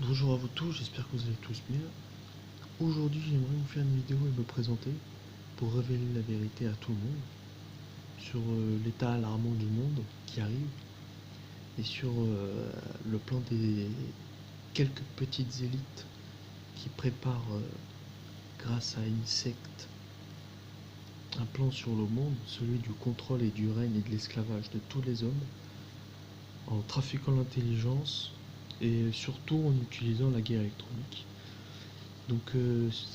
Bonjour à vous tous, j'espère que vous allez tous bien. Aujourd'hui, j'aimerais vous faire une vidéo et me présenter pour révéler la vérité à tout le monde sur l'état alarmant du monde qui arrive et sur le plan des quelques petites élites qui préparent, grâce à une secte, un plan sur le monde, celui du contrôle et du règne et de l'esclavage de tous les hommes, en trafiquant l'intelligence et surtout en utilisant la guerre électronique. Donc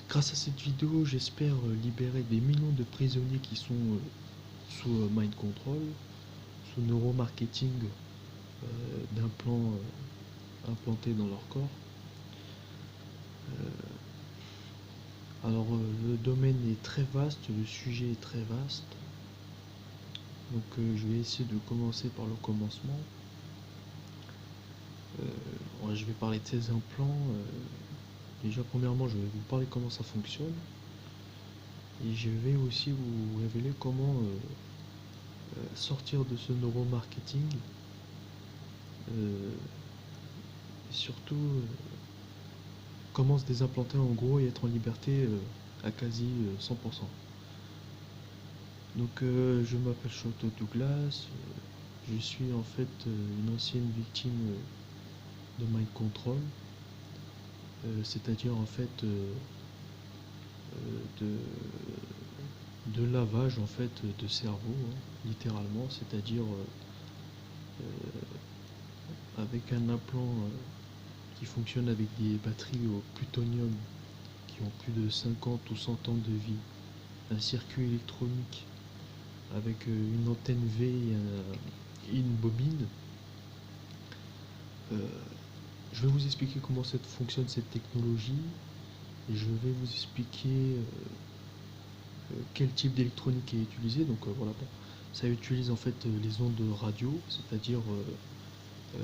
grâce à cette vidéo, j'espère libérer des millions de prisonniers qui sont sous mind control, sous neuromarketing d'implants implantés dans leur corps. Alors le domaine est très vaste, le sujet est très vaste. Donc je vais essayer de commencer par le commencement. Je vais parler de ces implants. Déjà premièrement, je vais vous parler comment ça fonctionne. Et je vais aussi vous révéler comment sortir de ce neuromarketing. Et surtout, comment se désimplanter en gros et être en liberté à quasi 100%. Donc je m'appelle Shoto Douglas, je suis en fait une ancienne victime de mind control, c'est-à-dire en fait de lavage en fait de cerveau, hein, littéralement, c'est-à-dire avec un implant qui fonctionne avec des batteries au plutonium qui ont plus de 50 ou 100 ans de vie, un circuit électronique avec une antenne V et une bobine. Je vais vous expliquer comment fonctionne cette technologie et je vais vous expliquer quel type d'électronique est utilisé. Donc voilà, bon, ça utilise en fait les ondes radio, c'est-à-dire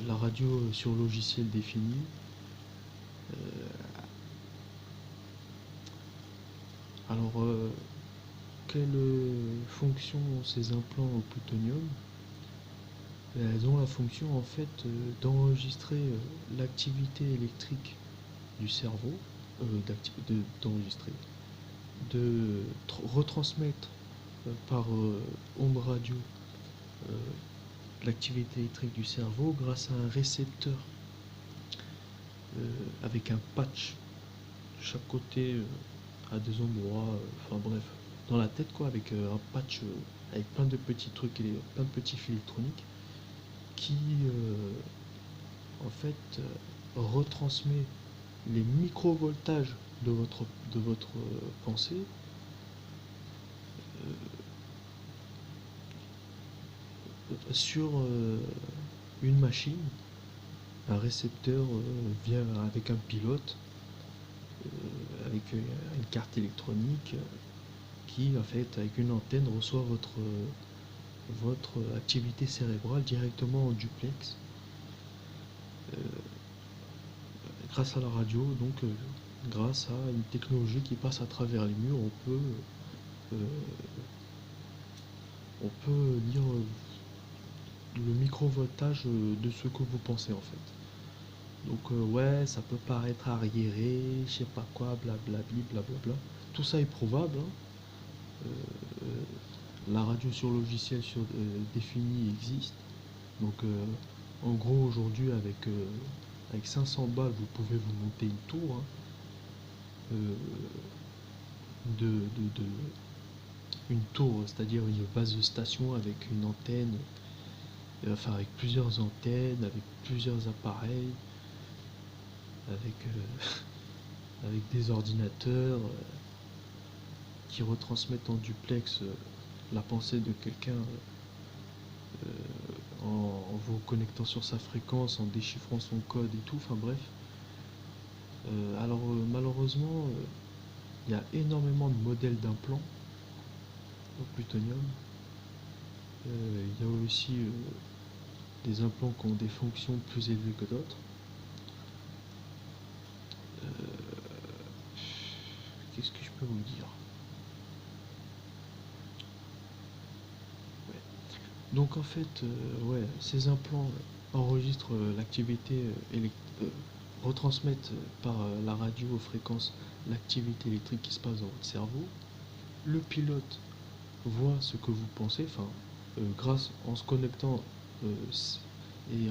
la radio sur logiciel défini. Alors, quelle fonction ont ces implants au plutonium? Elles ont la fonction en fait d'enregistrer l'activité électrique du cerveau, d'enregistrer, de retransmettre par onde radio l'activité électrique du cerveau grâce à un récepteur avec un patch de chaque côté à des endroits, enfin bref, dans la tête quoi, avec un patch avec plein de petits trucs et plein de petits fils électroniques qui en fait retransmet les microvoltages de votre pensée sur une machine. Un récepteur vient avec un pilote, avec une carte électronique qui en fait avec une antenne reçoit votre activité cérébrale directement en duplex grâce à la radio. Donc grâce à une technologie qui passe à travers les murs, euh, on peut lire le microvoltage de ce que vous pensez en fait. Donc ouais, ça peut paraître arriéré, je sais pas quoi, blablabli, blablabla. Tout ça est probable, hein. La radio sur logiciel défini existe. Donc en gros aujourd'hui avec 500 balles vous pouvez vous monter une tour, hein, euh, de une tour, c'est-à-dire une base de station avec une antenne, enfin avec plusieurs antennes, avec plusieurs appareils, avec, avec des ordinateurs qui retransmettent en duplex la pensée de quelqu'un en vous connectant sur sa fréquence, en déchiffrant son code et tout, enfin bref. Alors malheureusement, il y a énormément de modèles d'implants au plutonium. Il y a aussi des implants qui ont des fonctions plus élevées que d'autres. Qu'est-ce que je peux vous dire? Ouais. Donc en fait, ouais, ces implants enregistrent l'activité retransmettent par la radio aux fréquences l'activité électrique qui se passe dans votre cerveau. Le pilote voit ce que vous pensez, grâce en se connectant et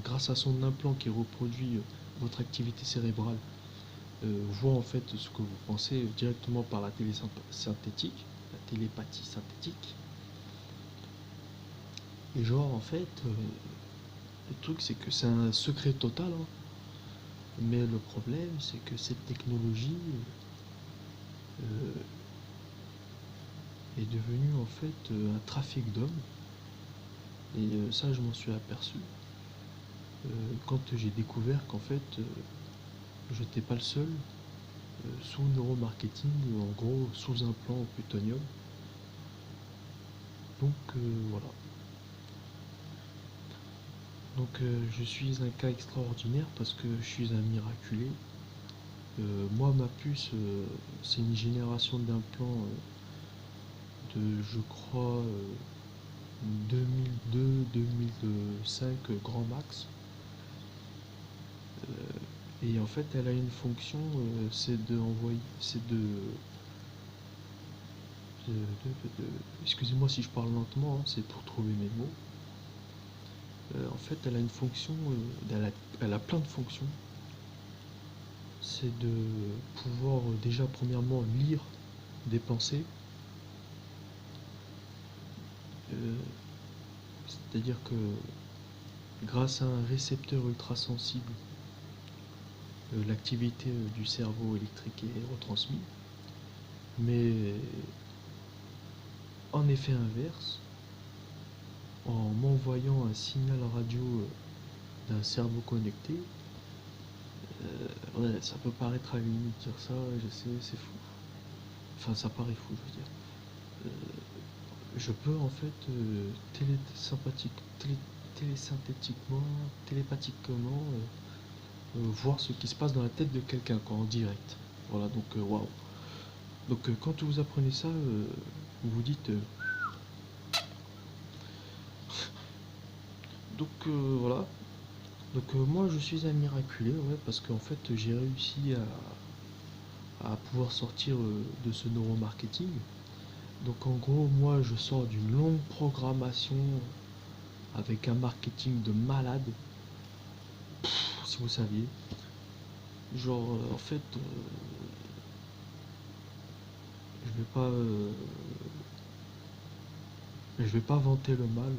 grâce à son implant qui reproduit votre activité cérébrale, voit en fait ce que vous pensez directement par la synthétique, la télépathie synthétique. Et genre en fait, le truc c'est que c'est un secret total, hein. Mais le problème c'est que cette technologie est devenue en fait un trafic d'hommes. Et ça je m'en suis aperçu quand j'ai découvert qu'en fait je n'étais pas le seul sous neuromarketing, en gros sous un plan au plutonium. Donc voilà. Donc je suis un cas extraordinaire parce que je suis un miraculé. Moi ma puce c'est une génération d'implants de je crois 2002-2005 grand max. Et en fait elle a une fonction, c'est de envoyer, excusez-moi si je parle lentement, hein, c'est pour trouver mes mots. En fait elle a une fonction, elle a plein de fonctions. C'est de pouvoir déjà premièrement lire des pensées. C'est-à-dire que grâce à un récepteur ultrasensible, l'activité du cerveau électrique est retransmise. Mais en effet inverse, en m'envoyant un signal radio d'un cerveau connecté, ouais, ça peut paraître à la limite dire ça, je sais, c'est fou. Enfin, ça paraît fou, je veux dire. Je peux en fait télépathiquement voir ce qui se passe dans la tête de quelqu'un quoi, en direct. Voilà, donc waouh. Donc quand vous apprenez ça, vous vous dites donc voilà. Donc moi je suis un miraculé, ouais, parce qu'en fait j'ai réussi à pouvoir sortir de ce neuromarketing. Donc en gros moi je sors d'une longue programmation avec un marketing de malade. Si vous saviez. Genre en fait je vais pas vanter le mal,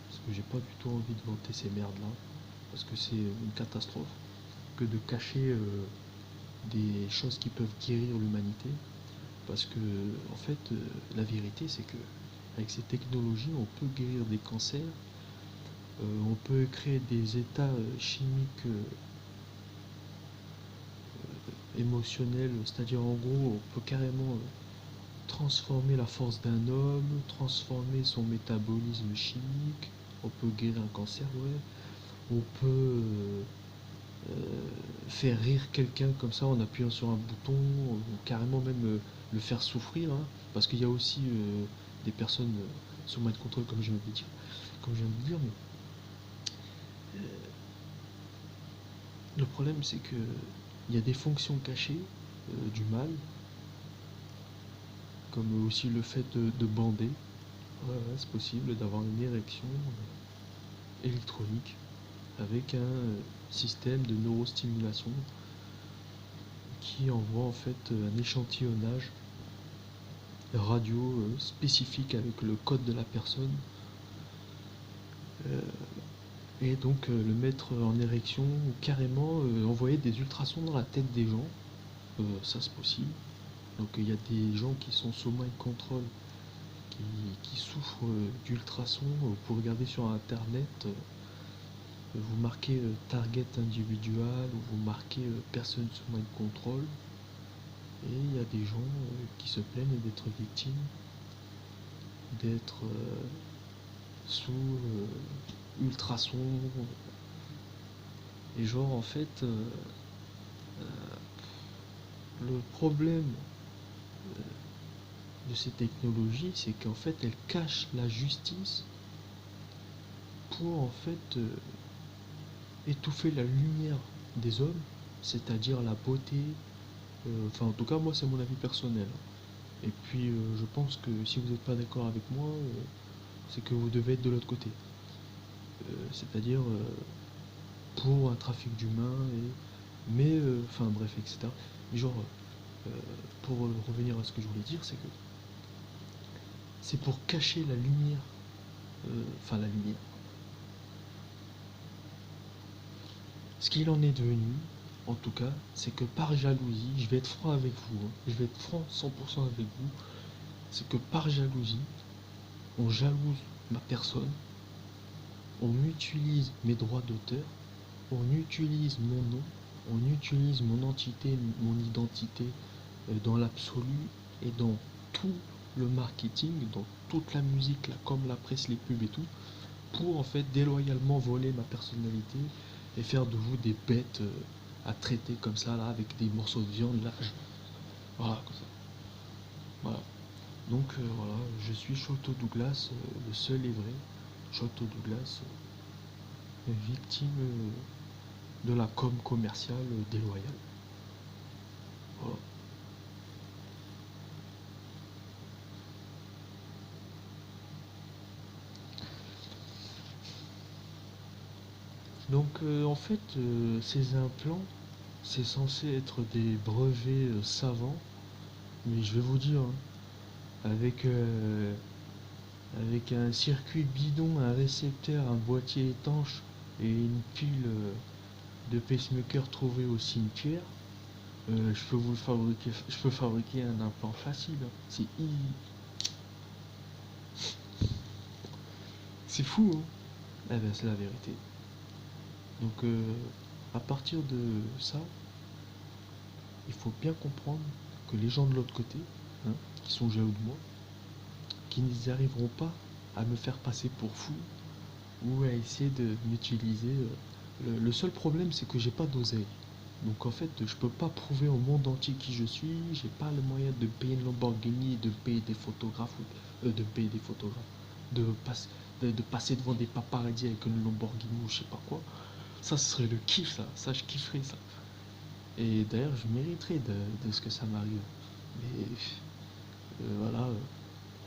parce que j'ai pas du tout envie de vanter ces merdes là, parce que c'est une catastrophe que de cacher des choses qui peuvent guérir l'humanité. Parce que en fait la vérité c'est que avec ces technologies on peut guérir des cancers, on peut créer des états chimiques émotionnels, c'est-à-dire en gros on peut carrément transformer la force d'un homme, transformer son métabolisme chimique, on peut guérir un cancer, ouais, on peut faire rire quelqu'un comme ça en appuyant sur un bouton, ou carrément même le faire souffrir, hein, parce qu'il y a aussi des personnes sous mind control comme je viens de dire, mais le problème c'est que il y a des fonctions cachées du mal, comme aussi le fait de bander. Ouais, c'est possible d'avoir une érection électronique avec un système de neurostimulation qui envoie en fait un échantillonnage radio spécifique avec le code de la personne et donc le mettre en érection ou carrément envoyer des ultrasons dans la tête des gens. Ça c'est possible. Donc il y a des gens qui sont sous mind control qui souffrent d'ultrasons. Vous pouvez regarder sur internet, vous marquez target individual ou vous marquez personne sous mind control et il y a des gens qui se plaignent d'être victimes, d'être sous ultrasons. Et genre en fait le problème de ces technologies c'est qu'en fait elles cachent la justice pour en fait étouffer la lumière des hommes, c'est-à-dire la beauté. Enfin, en tout cas, moi, c'est mon avis personnel. Et puis, je pense que si vous n'êtes pas d'accord avec moi, c'est que vous devez être de l'autre côté. C'est-à-dire pour un trafic d'humains, mais, enfin bref, etc. Mais genre, euh, pour revenir à ce que je voulais dire, c'est que c'est pour cacher la lumière, enfin la lumière. Ce qu'il en est devenu, en tout cas, c'est que par jalousie, je vais être franc avec vous, hein, je vais être franc 100% avec vous, c'est que par jalousie, on jalouse ma personne, on utilise mes droits d'auteur, on utilise mon nom, on utilise mon entité, mon identité dans l'absolu et dans tout le marketing, dans toute la musique, la com, la presse, les pubs et tout, pour en fait déloyalement voler ma personnalité et faire de vous des bêtes à traiter comme ça là avec des morceaux de viande là. Voilà, comme ça. Voilà. Donc voilà, je suis Sholto Douglas, le seul et vrai Sholto Douglas, victime de la com commerciale déloyale. Voilà. Donc en fait, ces implants, c'est censé être des brevets savants, mais je vais vous dire, hein, avec, avec un circuit bidon, un récepteur, un boîtier étanche et une pile de pacemaker trouvée au cimetière, je peux vous fabriquer, je peux fabriquer un implant facile, hein. C'est fou, hein. Eh ben, c'est la vérité. Donc à partir de ça, il faut bien comprendre que les gens de l'autre côté, hein, qui sont jaloux de moi, qui n'y arriveront pas à me faire passer pour fou ou à essayer de m'utiliser. Le seul problème, c'est que j'ai pas d'oseille. Donc en fait, je peux pas prouver au monde entier qui je suis. J'ai pas le moyen de payer une Lamborghini, de payer des photographes, de payer des photographes, de, de passer devant des paparazzis avec une Lamborghini ou je sais pas quoi. Ça, ce serait le kiff, ça je kifferais ça. Et d'ailleurs, je mériterais de ce que ça m'arrive. Mais voilà,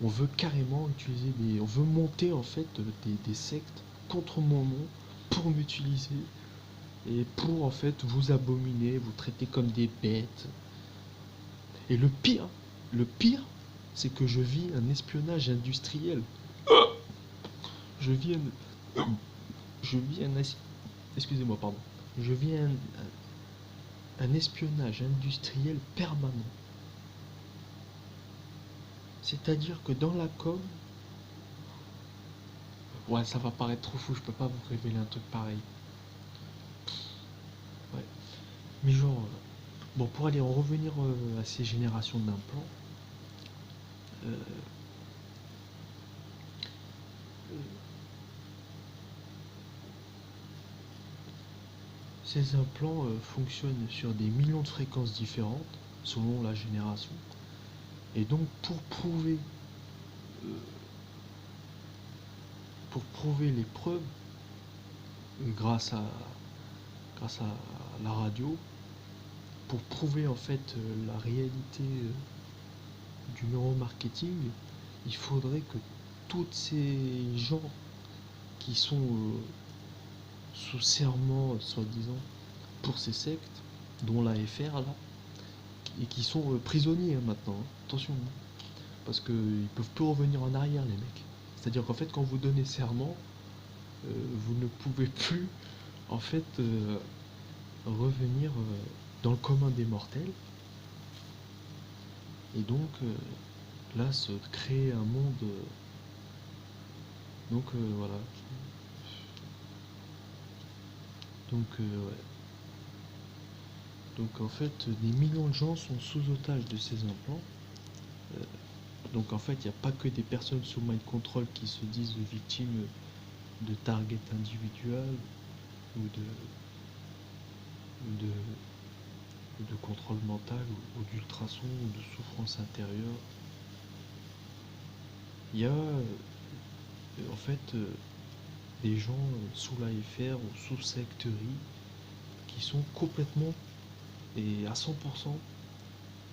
on veut carrément utiliser des. On veut monter en fait des sectes contre mon nom pour m'utiliser et pour en fait vous abominer, vous traiter comme des bêtes. Et le pire, c'est que je vis un espionnage industriel. Je vis un. Je vis un. Excusez-moi, pardon. Je vis un espionnage industriel permanent. C'est-à-dire que dans la com, ouais, ça va paraître trop fou, je peux pas vous révéler un truc pareil. Ouais. Mais genre, bon, pour aller en revenir à ces générations d'implants, euh, ces implants fonctionnent sur des millions de fréquences différentes selon la génération. Et donc euh, pour prouver les preuves, grâce à, grâce à la radio, pour prouver en fait la réalité du neuromarketing, il faudrait que tous ces gens qui sont sous serment, soi-disant, pour ces sectes, dont la FR là, et qui sont prisonniers hein, maintenant. Hein. Attention, hein, parce qu'ils peuvent plus revenir en arrière, les mecs. C'est-à-dire qu'en fait, quand vous donnez serment, vous ne pouvez plus, en fait, revenir dans le commun des mortels. Et donc, là, se crée un monde. Donc, voilà. Donc, ouais. Donc, en fait, des millions de gens sont sous otage de ces implants. Euh, donc, en fait, il n'y a pas que des personnes sous mind control qui se disent victimes de target individuel ou de, de contrôle mental ou d'ultrasons ou de souffrance intérieure. Il y a en fait des gens sous la FR ou sous secterie qui sont complètement et à 100%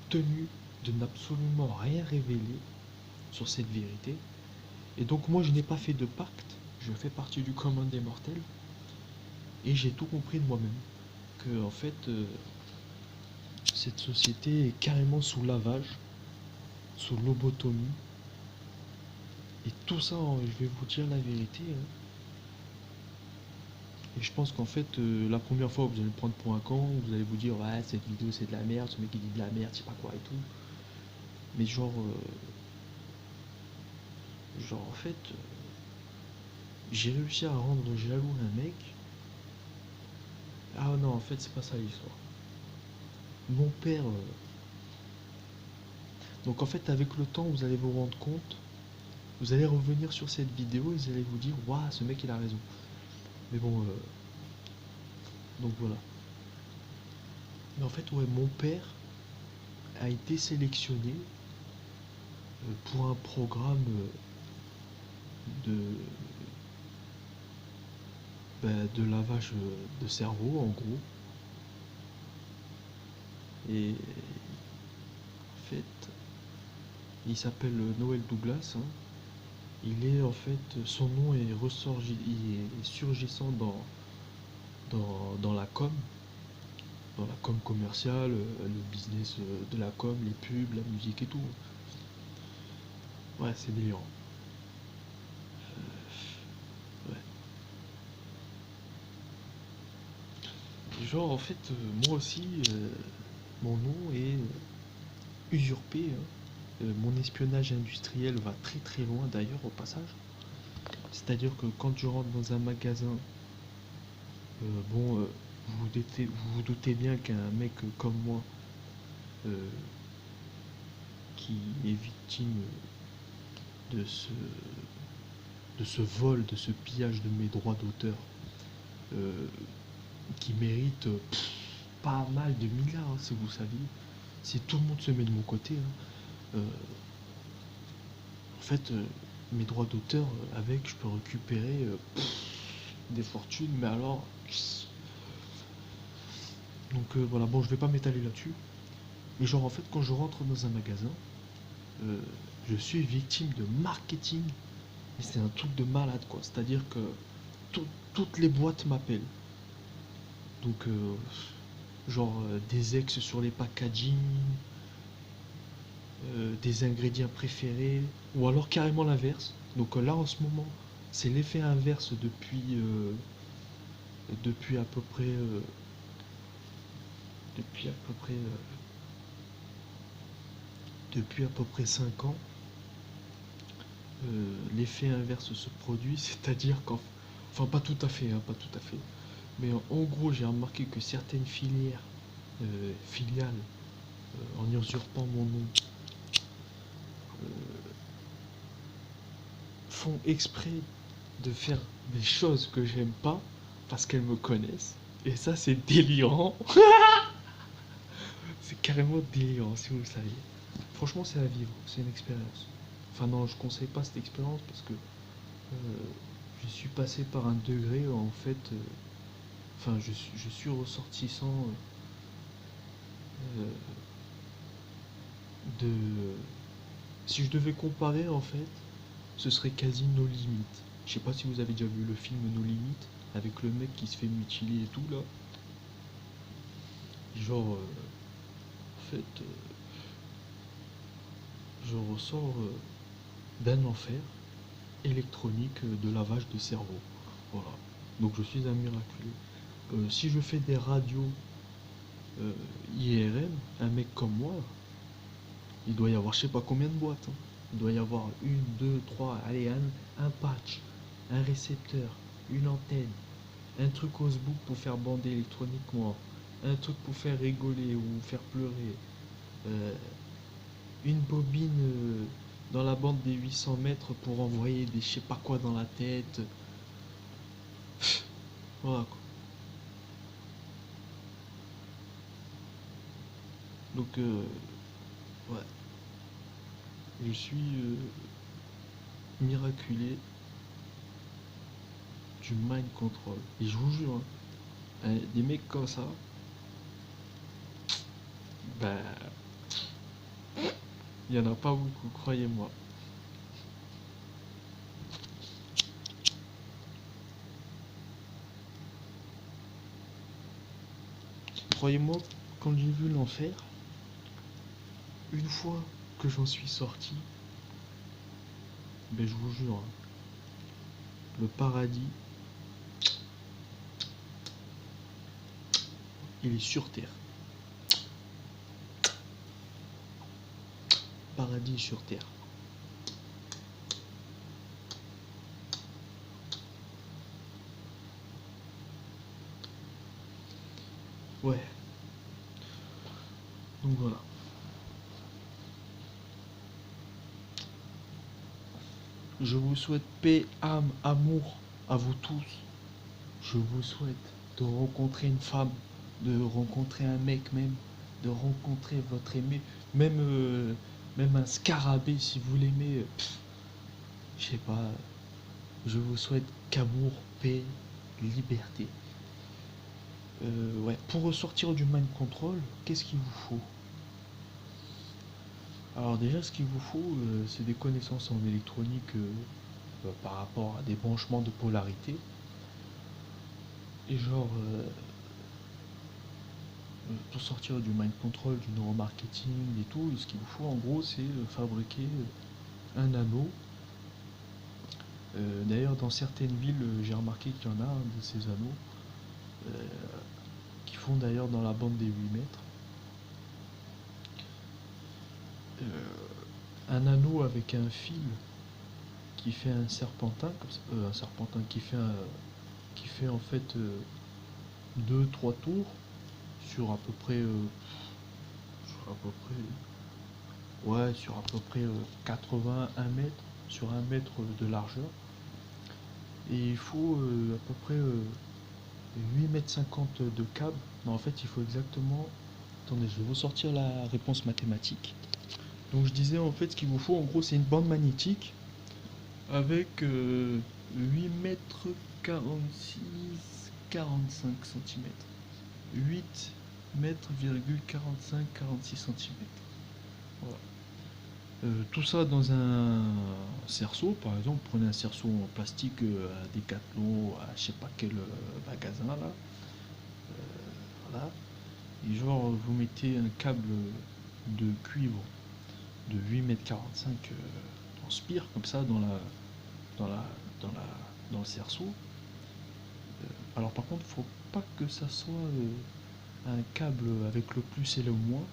tenus de n'absolument rien révéler sur cette vérité. Et donc moi je n'ai pas fait de pacte, je fais partie du commun des mortels, et j'ai tout compris de moi-même. Que en fait, cette société est carrément sous lavage, sous lobotomie. Et tout ça, je vais vous dire la vérité, hein. Et je pense qu'en fait, la première fois, vous allez me prendre pour un con, vous allez vous dire, ouais, cette vidéo c'est de la merde, ce mec il dit de la merde, je sais pas quoi et tout. Mais genre en fait, j'ai réussi à rendre jaloux un mec. Ah non, en fait, c'est pas ça l'histoire. Mon père. Donc en fait, avec le temps, vous allez vous rendre compte, vous allez revenir sur cette vidéo et vous allez vous dire, waouh, ce mec il a raison. Mais bon, donc voilà. Mais en fait, ouais, mon père a été sélectionné pour un programme de, de lavage de cerveau, en gros. Et en fait, il s'appelle Noël Douglas, hein. Il est en fait, son nom est il est surgissant dans dans la com commerciale, le business de la com, les pubs, la musique et tout. Ouais, c'est délirant. Ouais. Genre, en fait, moi aussi, mon nom est usurpé, hein. Mon espionnage industriel va très très loin d'ailleurs au passage. C'est-à-dire que quand je rentre dans un magasin, bon, vous vous doutez bien qu'un mec comme moi, euh, qui est victime de de ce vol, de ce pillage de mes droits d'auteur, euh, qui mérite pas mal de milliards, hein, si vous saviez. Si tout le monde se met de mon côté, hein, en fait, mes droits d'auteur, avec, je peux récupérer des fortunes, mais alors. Donc voilà, bon, je vais pas m'étaler là-dessus. Mais genre, en fait, quand je rentre dans un magasin, euh, je suis victime de marketing. Et c'est un truc de malade, quoi. C'est-à-dire que toutes les boîtes m'appellent. Donc, des ex sur les packaging, des ingrédients préférés, ou alors carrément l'inverse. Donc là, en ce moment, c'est l'effet inverse depuis à peu près, depuis à peu près, depuis à peu près 5 ans. L'effet inverse se produit, c'est-à-dire enfin pas tout à fait, hein, pas tout à fait, mais en gros j'ai remarqué que certaines filiales, en usurpant mon nom, font exprès de faire des choses que j'aime pas parce qu'elles me connaissent. Et ça c'est délirant. C'est carrément délirant si vous le saviez. Franchement c'est à vivre, c'est une expérience. Enfin non, je conseille pas cette expérience parce que je suis passé par un degré où, en fait, enfin je suis ressortissant euh, de... Si je devais comparer, en fait, ce serait quasi No Limit. Je sais pas si vous avez déjà vu le film No Limit, avec le mec qui se fait mutiler et tout, là. Genre, en fait, je ressors d'un enfer électronique de lavage de cerveau. Voilà. Donc je suis un miraculé. Si je fais des radios IRM, un mec comme moi, il doit y avoir je sais pas combien de boîtes, hein. Il doit y avoir une, deux, trois, allez, un patch, un récepteur, une antenne, un truc Osbook pour faire bander électroniquement, un truc pour faire rigoler ou faire pleurer, euh, une bobine dans la bande des 800 mètres pour envoyer des je sais pas quoi dans la tête. Voilà quoi. Donc, ouais, je suis miraculé du mind control. Et je vous jure, hein, Des mecs comme ça, ben, il y en a pas beaucoup, croyez-moi. Croyez-moi, quand j'ai vu l'enfer, une fois que j'en suis sorti, ben je vous jure, hein, le paradis, il est sur terre. Paradis sur terre. Ouais. Donc voilà. Je vous souhaite paix, âme, amour à vous tous. Je vous souhaite de rencontrer une femme, de rencontrer un mec même, de rencontrer votre aimé, même, même un scarabée si vous l'aimez. Je sais pas. Je vous souhaite qu'amour, paix, liberté. Ouais. Pour ressortir du mind control, qu'est-ce qu'il vous faut? Alors déjà, ce qu'il vous faut, c'est des connaissances en électronique par rapport à des branchements de polarité. Et genre, pour sortir du mind control, du neuromarketing et tout, ce qu'il vous faut en gros, c'est fabriquer un anneau. D'ailleurs, dans certaines villes, j'ai remarqué qu'il y en a de ces anneaux euh, qui font d'ailleurs dans la bande des 8 mètres. Un anneau avec un fil qui fait un serpentin, comme ça, un serpentin qui fait en fait 2-3 tours sur à peu près, sur à peu près, ouais, sur à peu près 81 mètres, sur 1 mètre de largeur. Et il faut à peu près 8,50 m de câble. Non, en fait, il faut exactement. Attendez, je vais vous sortir la réponse mathématique. Donc, je disais en fait, ce qu'il vous faut, en gros, c'est une bande magnétique avec 8 mètres 46, 45 cm. 8 mètres, 45, 46 cm. Voilà. Tout ça dans un cerceau, par exemple, prenez un cerceau en plastique à Decathlon, à je sais pas quel magasin là, voilà. Et genre vous mettez un câble de cuivre de 8,45 m en spire comme ça dans la, dans le cerceau. Alors par contre, faut pas que ça soit un câble avec le plus et le moins.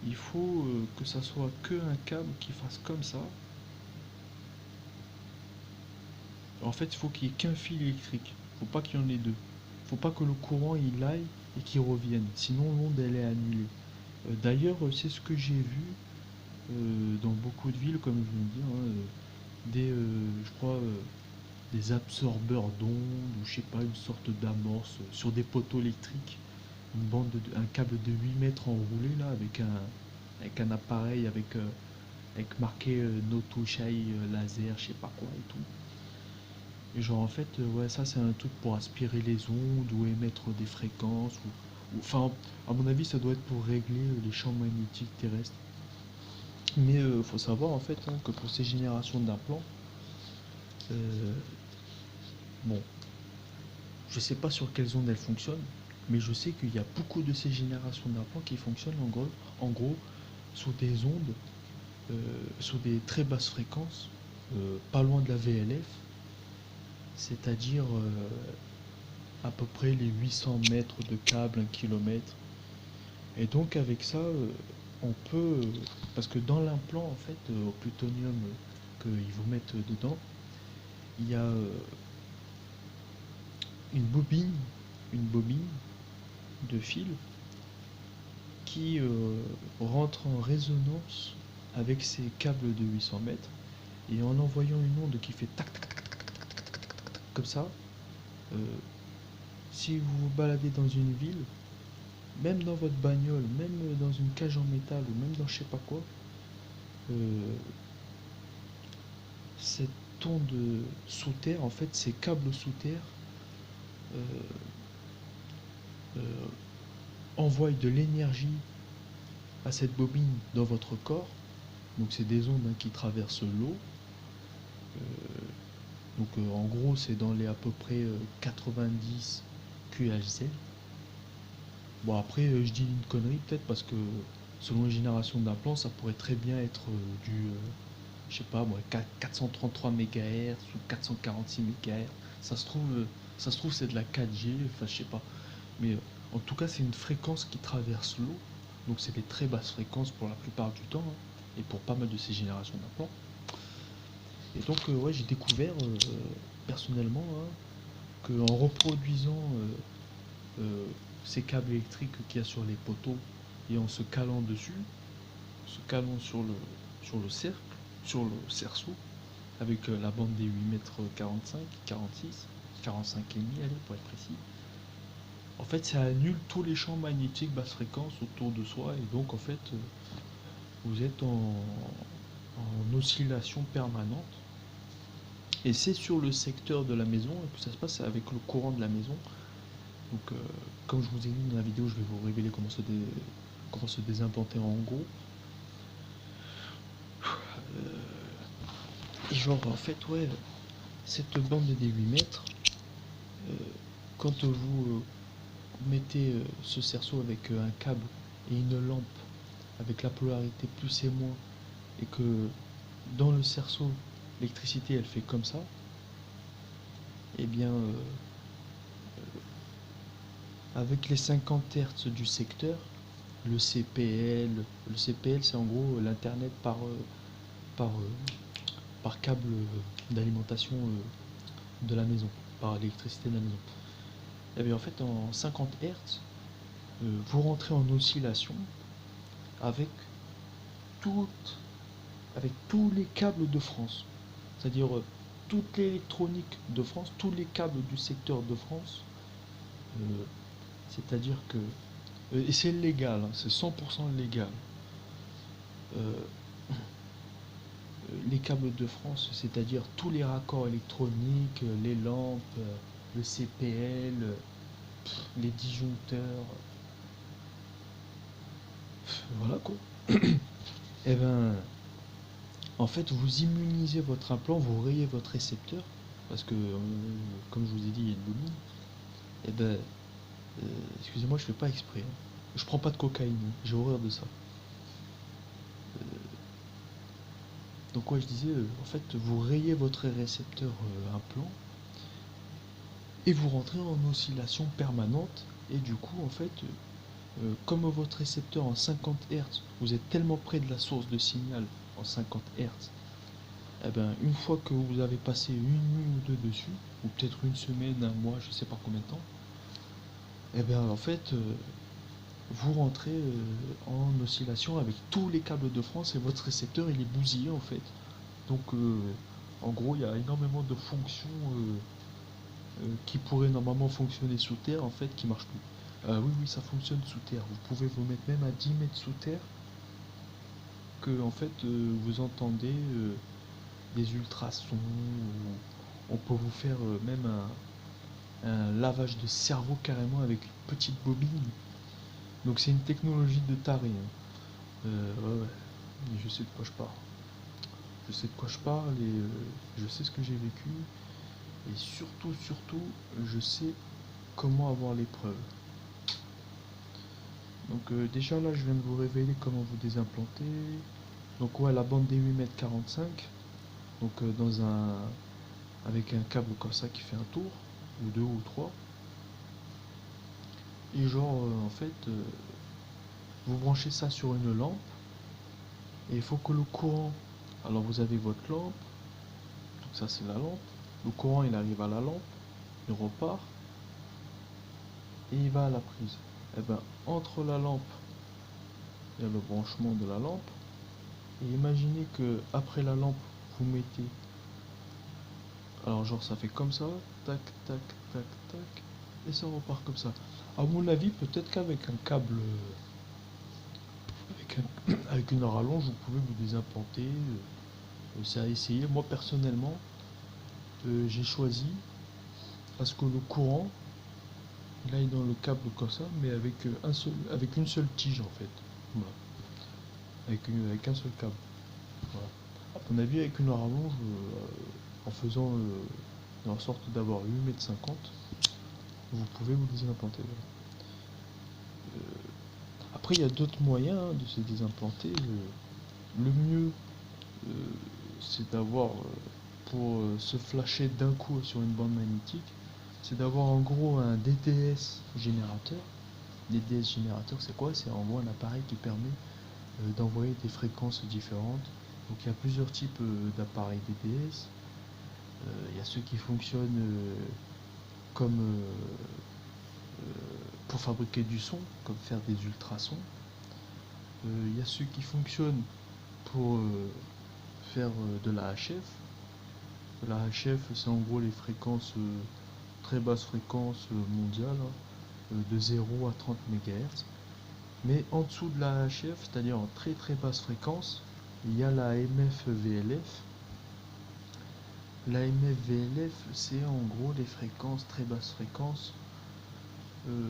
Il faut que ça soit que un câble qui fasse comme ça. En fait, il faut qu'il y ait qu'un fil électrique. Faut pas qu'il y en ait deux. Faut pas que le courant il aille et qu'il revienne. Sinon, l'onde elle est annulée. D'ailleurs, c'est ce que j'ai vu dans beaucoup de villes, comme je viens de dire, hein, je crois, des absorbeurs d'ondes ou je sais pas, une sorte d'amorce sur des poteaux électriques. Un câble de 8 mètres enroulé là avec un appareil avec marqué no touch laser, je sais pas quoi et tout. Et genre en fait, ouais, ça c'est un truc pour aspirer les ondes ou émettre des fréquences enfin, à mon avis, ça doit être pour régler les champs magnétiques terrestres. Mais faut savoir en fait hein, que pour ces générations d'implants, euh, bon, je sais pas sur quelles ondes elles fonctionnent, mais je sais qu'il y a beaucoup de ces générations d'implants qui fonctionnent en gros sous des ondes, sous des très basses fréquences, pas loin de la VLF, c'est-à-dire à peu près les 800 mètres de câble, 1 km. Et donc avec ça, on peut, parce que dans l'implant en fait, au plutonium qu'ils vous mettent dedans, il y a une bobine, une bobine de fil qui rentre en résonance avec ces câbles de 800 mètres et en envoyant une onde qui fait tac tac tac tac tac tac tac tac tac comme ça, euh, si vous vous baladez dans une ville, même dans votre bagnole, même dans une cage en métal ou même dans je sais pas quoi, euh, cette onde sous terre, en fait, ces câbles sous terre, envoie de l'énergie à cette bobine dans votre corps. Donc c'est des ondes qui traversent l'eau. En gros c'est dans les à peu près 90 QHZ. Bon après je dis une connerie peut-être parce que selon les générations d'implants ça pourrait très bien être je sais pas moi 433 MHz ou 446 MHz. Ça se trouve c'est de la 4G, enfin je sais pas. Mais en tout cas c'est une fréquence qui traverse l'eau. Donc c'est des très basses fréquences pour la plupart du temps, hein, et pour pas mal de ces générations d'implants. Et donc ouais j'ai découvert personnellement hein, qu'en reproduisant ces câbles électriques qu'il y a sur les poteaux et en se calant dessus, se calant sur le cercle, sur le cerceau, avec la bande des 8 m 45, 46, 45 et demi, allez, pour être précis. En fait, ça annule tous les champs magnétiques basse fréquence autour de soi et donc en fait, vous êtes en oscillation permanente. Et c'est sur le secteur de la maison que ça se passe avec le courant de la maison. Donc, comme je vous ai dit dans la vidéo, je vais vous révéler comment se désimplanter en gros. Et genre, en fait, ouais, cette bande des 8 mètres, quand vous mettez ce cerceau avec un câble et une lampe avec la polarité plus et moins, et que dans le cerceau, l'électricité elle fait comme ça, et bien, avec les 50 Hz du secteur, le CPL, c'est en gros l'internet par, par câble d'alimentation de la maison, par l'électricité de la maison. Et bien en fait en 50 Hz, vous rentrez en oscillation avec avec tous les câbles de France. C'est-à-dire toute l'électronique de France, tous les câbles du secteur de France. C'est-à-dire que et c'est légal, hein, c'est 100% légal. Euh, les câbles de France, c'est-à-dire tous les raccords électroniques, les lampes, le CPL, les disjoncteurs, voilà quoi. Et ben, en fait, vous immunisez votre implant, vous rayez votre récepteur, parce que, comme je vous ai dit, il y a une bobine. Et ben, excusez-moi, je fais pas exprès. Hein. Je prends pas de cocaïne, hein. J'ai horreur de ça. Donc ouais, je disais, en fait, vous rayez votre récepteur implant et vous rentrez en oscillation permanente. Et du coup, en fait, comme votre récepteur en 50 Hz, vous êtes tellement près de la source de signal en 50 Hz, eh ben, une fois que vous avez passé une nuit ou deux dessus, ou peut-être une semaine, un mois, je sais pas combien de temps, eh bien, en fait, vous rentrez en oscillation avec tous les câbles de France et votre récepteur il est bousillé en fait. Donc en gros il y a énormément de fonctions qui pourraient normalement fonctionner sous terre en fait qui marchent plus. Oui oui ça fonctionne sous terre. Vous pouvez vous mettre même à 10 mètres sous terre que en fait vous entendez des ultrasons. On peut vous faire même un lavage de cerveau carrément avec une petite bobine. Donc c'est une technologie de taré. Hein. Ouais, ouais. Je sais de quoi je parle. Je sais de quoi je parle et je sais ce que j'ai vécu. Et surtout, je sais comment avoir les preuves. Donc déjà là, je viens de vous révéler comment vous désimplanter. Donc ouais, la bande des 8 m 45. Donc avec un câble comme ça qui fait un tour, ou deux ou trois. Et genre, en fait, vous branchez ça sur une lampe. Et il faut que le courant... Alors vous avez votre lampe. Donc ça c'est la lampe. Le courant il arrive à la lampe. Il repart. Et il va à la prise. Et ben entre la lampe et le branchement de la lampe, et imaginez que après la lampe vous mettez, alors genre ça fait comme ça, tac tac tac tac, et ça repart comme ça. À mon avis, peut-être qu'avec un câble, avec une rallonge, vous pouvez vous désimplanter. C'est à essayer. Moi personnellement, j'ai choisi parce que le courant Là, il est dans le câble comme ça, mais avec avec une seule tige en fait. Voilà. Avec un seul câble. Voilà. À mon avis, avec une rallonge, en faisant en sorte d'avoir 8,50 m, vous pouvez vous désimplanter. Voilà. Après, il y a d'autres moyens de se désimplanter. Le mieux, euh, c'est d'avoir, pour se flasher d'un coup sur une bande magnétique, c'est d'avoir en gros un DTS générateur. DTS générateur, c'est quoi? C'est en gros un appareil qui permet d'envoyer des fréquences différentes. Donc il y a plusieurs types d'appareils DTS. Il y a ceux qui fonctionnent comme pour fabriquer du son, comme faire des ultrasons. Il y a ceux qui fonctionnent pour faire de la HF. La HF, c'est en gros les fréquences, très basses fréquences mondiales, de 0 à 30 MHz. Mais en dessous de la HF, c'est-à-dire en très très basse fréquence, il y a la MF-VLF. La MF-VLF, c'est en gros les fréquences, très basses fréquences. Euh,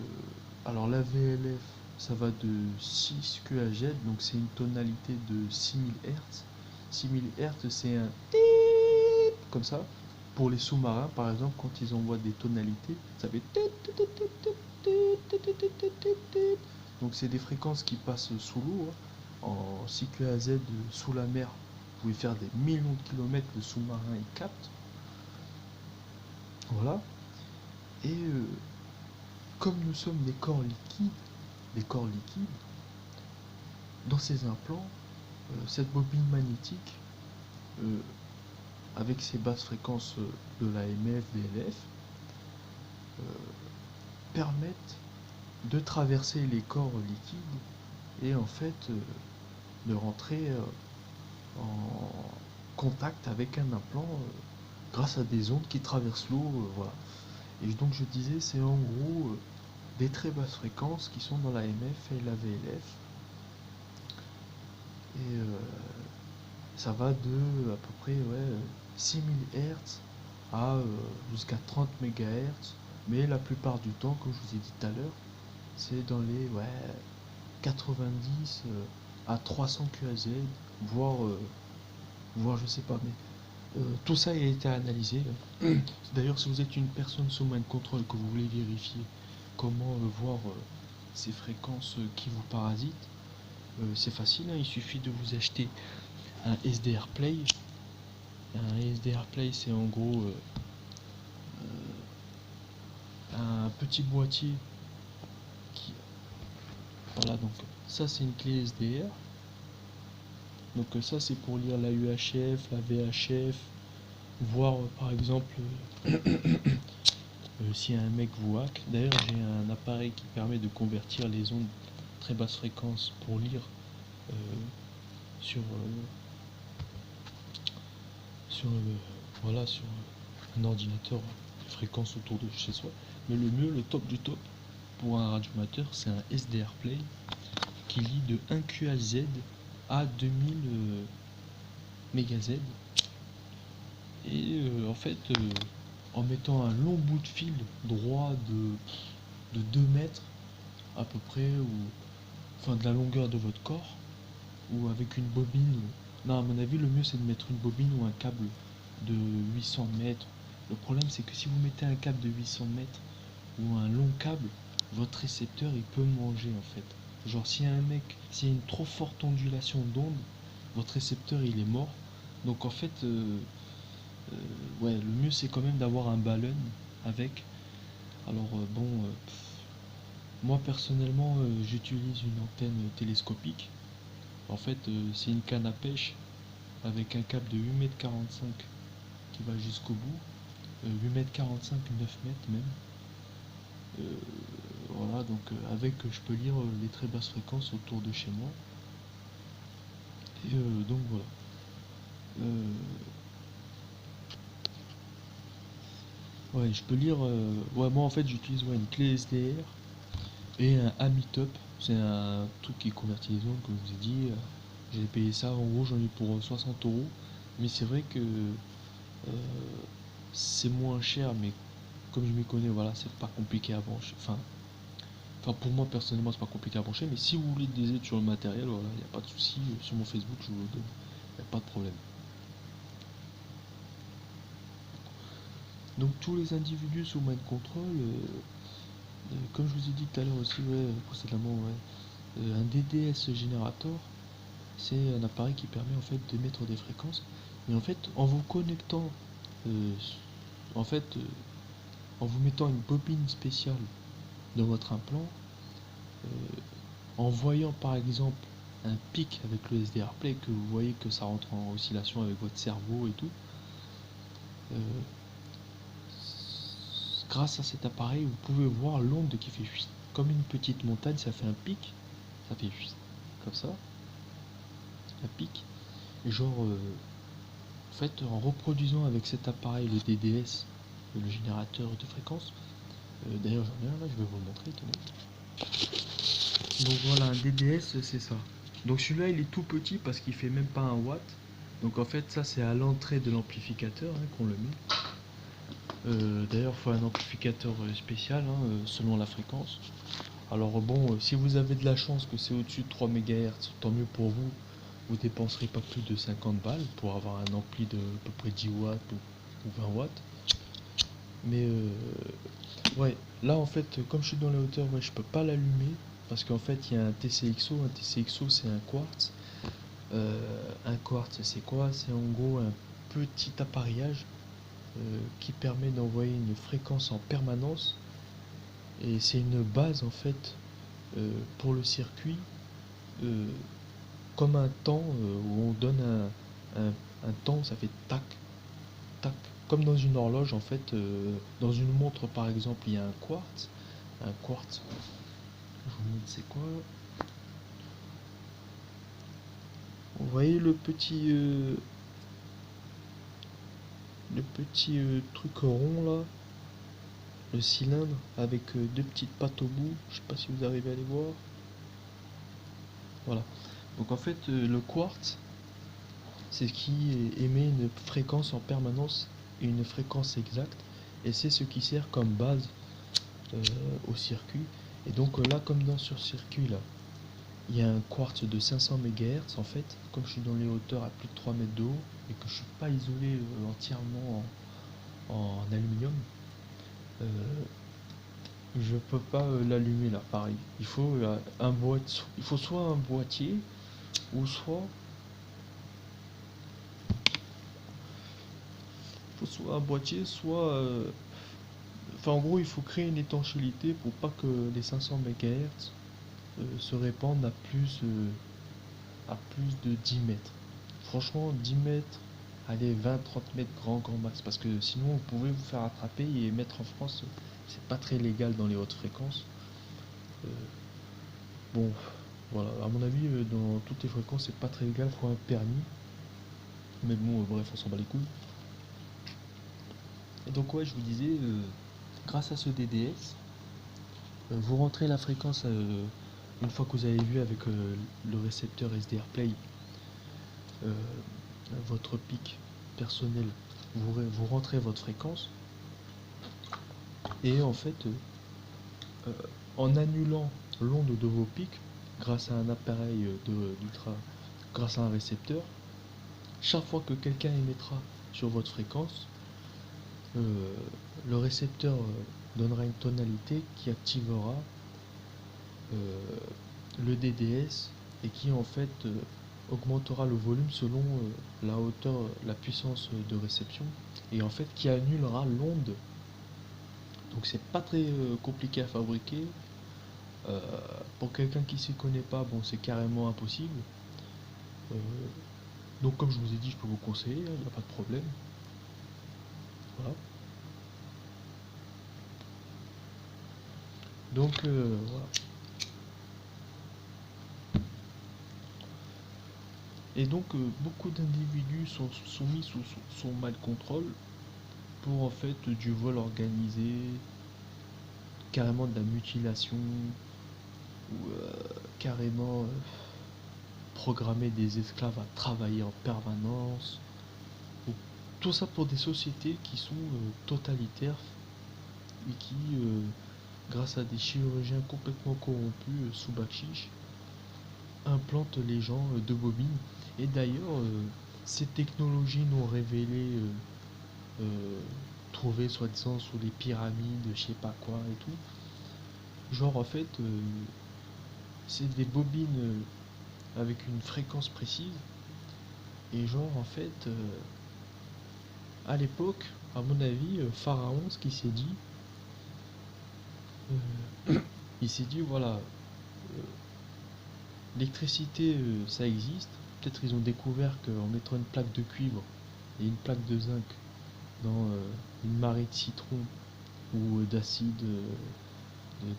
alors la VLF, ça va de 6 QHz, donc c'est une tonalité de 6000 Hz. 6000 Hz, c'est un tip comme ça. Pour les sous-marins, par exemple, quand ils envoient des tonalités, ça fait donc c'est des fréquences qui passent sous l'eau, en 6 QAZ sous la mer. Vous pouvez faire des millions de kilomètres, le sous-marin il capte. Voilà. Et comme nous sommes des corps liquides, dans ces implants, cette bobine magnétique, euh, avec ses basses fréquences de l'AMF, VLF, permettent de traverser les corps liquides et en fait de rentrer en contact avec un implant grâce à des ondes qui traversent l'eau. Voilà. Et donc je disais, c'est en gros des très basses fréquences qui sont dans la MF et la VLF. Et ça va de à peu près 6000 Hz à jusqu'à 30 MHz. Mais la plupart du temps, comme je vous ai dit tout à l'heure, c'est dans les 90 à 300 QAZ, voire, voire je sais pas, mais tout ça a été analysé. D'ailleurs, si vous êtes une personne sous main de contrôle que vous voulez vérifier comment voir ces fréquences qui vous parasitent, c'est facile, hein, il suffit de vous acheter un SDR Play. Un SDR Play, c'est en gros un petit boîtier qui... Voilà, donc ça c'est une clé SDR. Donc ça c'est pour lire la UHF, la VHF, voir par exemple si un mec vous hack. D'ailleurs j'ai un appareil qui permet de convertir les ondes très basse fréquence pour lire euh, sur sur voilà sur un ordinateur de fréquence autour de chez soi. Mais le mieux, le top du top pour un radioamateur, c'est un SDR Play qui lit de 1 QAZ à 2000 MHz. Et en fait, en mettant un long bout de fil droit de 2 mètres à peu près, ou enfin de la longueur de votre corps, ou avec une bobine. Non, à mon avis, le mieux c'est de mettre une bobine ou un câble de 800 mètres. Le problème, c'est que si vous mettez un câble de 800 mètres ou un long câble, votre récepteur il peut manger en fait. Genre, s'il y a s'il y a une trop forte ondulation d'onde, votre récepteur il est mort. Donc en fait, ouais, le mieux c'est quand même d'avoir un ballon avec. Alors moi personnellement, j'utilise une antenne télescopique. En fait, c'est une canne à pêche avec un câble de 8,45 m qui va jusqu'au bout. 8,45 m, 9 mètres même. Euh, voilà, donc avec, je peux lire les très basses fréquences autour de chez moi. Et donc voilà. Ouais, je peux lire. Ouais, moi en fait, j'utilise une clé SDR et un Amitop. C'est un truc qui convertit les ondes, comme je vous ai dit. J'ai payé ça, en gros, j'en ai pour 60 euros. Mais c'est vrai que c'est moins cher, mais comme je m'y connais, voilà, c'est pas compliqué à brancher. Enfin, pour moi personnellement, c'est pas compliqué à brancher, mais si vous voulez des aides sur le matériel, voilà, il n'y a pas de souci. Sur mon Facebook, je vous le donne. Il n'y a pas de problème. Donc tous les individus sous mind control, comme je vous ai dit tout à l'heure aussi, ouais, précédemment, ouais, un DDS générateur, c'est un appareil qui permet en fait d'émettre des fréquences. Et en fait, en vous connectant, euh, en fait, en vous mettant une bobine spéciale dans votre implant, en voyant par exemple un pic avec le SDR Play, que vous voyez que ça rentre en oscillation avec votre cerveau et tout, euh, grâce à cet appareil, vous pouvez voir l'onde qui fait comme une petite montagne, ça fait un pic, ça fait comme ça, un pic. Et genre, en fait, en reproduisant avec cet appareil le DDS, le générateur de fréquences, d'ailleurs j'en ai un là, je vais vous le montrer. Donc voilà, un DDS c'est ça. Donc celui-là il est tout petit parce qu'il fait même pas un watt. Donc en fait ça c'est à l'entrée de l'amplificateur qu'on le met. D'ailleurs il faut un amplificateur spécial selon la fréquence. Alors bon, si vous avez de la chance que c'est au-dessus de 3 MHz, tant mieux pour vous. Vous dépenserez pas plus de 50 balles pour avoir un ampli de à peu près 10 watts ou 20 watts. Mais ouais, là en fait, comme je suis dans les hauteurs, ouais, je peux pas l'allumer parce qu'en fait il y a un TCXO. Un TCXO c'est un quartz. Un quartz c'est quoi? C'est en gros un petit appareillage qui permet d'envoyer une fréquence en permanence et c'est une base en fait pour le circuit euh, comme un temps où on donne un temps, ça fait tac, tac, comme dans une horloge en fait. Dans une montre par exemple, il y a un quartz. Je vous montre c'est quoi. Vous voyez le petit truc rond là, le cylindre avec deux petites pattes au bout. Je sais pas si vous arrivez à les voir. Voilà. Donc en fait, le quartz, c'est ce qui émet une fréquence en permanence et une fréquence exacte. Et c'est ce qui sert comme base au circuit. Et donc là, comme dans ce circuit là, il y a un quartz de 500 MHz en fait. Comme je suis dans les hauteurs à plus de 3 mètres de haut et que je suis pas isolé entièrement en aluminium, euh, je peux pas l'allumer là. Pareil, il faut il faut soit un boîtier ou soit un boîtier, soit enfin, en gros, il faut créer une étanchéité pour pas que les 500 MHz se répandent à plus de 10 mètres. Franchement, 10 mètres, allez, 20-30 mètres grand max. Parce que sinon, vous pouvez vous faire attraper et mettre en France, c'est pas très légal dans les hautes fréquences. Euh, bon, voilà, à mon avis, dans toutes les fréquences, c'est pas très légal, faut un permis. Mais bon, bref, on s'en bat les couilles. Et donc, ouais, je vous disais, grâce à ce DDS, vous rentrez la fréquence une fois que vous avez vu avec le récepteur SDR Play euh, votre pic personnel, vous rentrez votre fréquence et en fait euh, en annulant l'onde de vos pics grâce à un appareil grâce à un récepteur, chaque fois que quelqu'un émettra sur votre fréquence, euh, le récepteur donnera une tonalité qui activera euh, le DDS et qui en fait augmentera le volume selon la hauteur, la puissance de réception et en fait qui annulera l'onde. Donc c'est pas très compliqué à fabriquer. Euh, pour quelqu'un qui s'y connaît pas, bon c'est carrément impossible. Euh, donc comme je vous ai dit, je peux vous conseiller, il n'y a pas de problème. Voilà. Donc voilà. Et donc beaucoup d'individus sont soumis sous son mal contrôle pour en fait du vol organisé, carrément de la mutilation ou carrément programmer des esclaves à travailler en permanence. Ou tout ça pour des sociétés qui sont totalitaires et qui, grâce à des chirurgiens complètement corrompus sous Bakshish, implantent les gens de bobines. Et d'ailleurs, ces technologies non révélées, euh, trouvées soi-disant sous les pyramides, je sais pas quoi et tout, genre en fait, c'est des bobines avec une fréquence précise. Et genre en fait, à l'époque, à mon avis, Pharaon, ce qu'il s'est dit, il s'est dit voilà, l'électricité, ça existe. Peut-être ils ont découvert qu'en mettant une plaque de cuivre et une plaque de zinc dans une marée de citron ou d'acide, de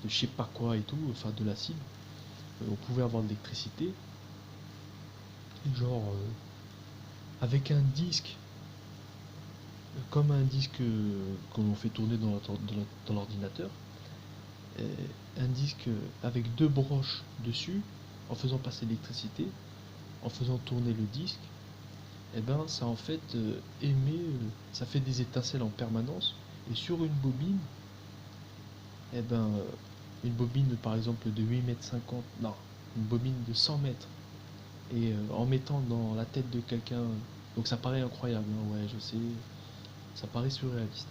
je sais pas quoi et tout, enfin de l'acide, on pouvait avoir de l'électricité. Genre avec un disque, comme un disque qu'on fait tourner dans l'ordinateur, un disque avec deux broches dessus, en faisant passer l'électricité, en faisant tourner le disque, et ben ça en fait émet, ça fait des étincelles en permanence. Et sur une bobine, et ben une bobine par exemple de 8,50 m, non, une bobine de 100 mètres, et en mettant dans la tête de quelqu'un, donc ça paraît incroyable, hein, ouais je sais, ça paraît surréaliste.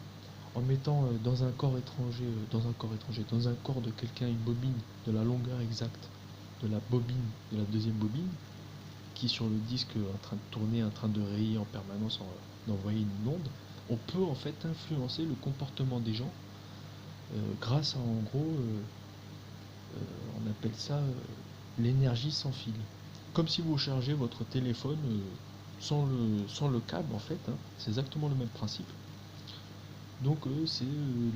En mettant dans un corps de quelqu'un une bobine de la longueur exacte de la bobine, de la deuxième bobine, qui sur le disque en train de tourner, en train de rayer en permanence, d'envoyer une onde, on peut en fait influencer le comportement des gens grâce à en gros, on appelle ça l'énergie sans fil. Comme si vous chargez votre téléphone sans le câble en fait, hein. C'est exactement le même principe. Donc c'est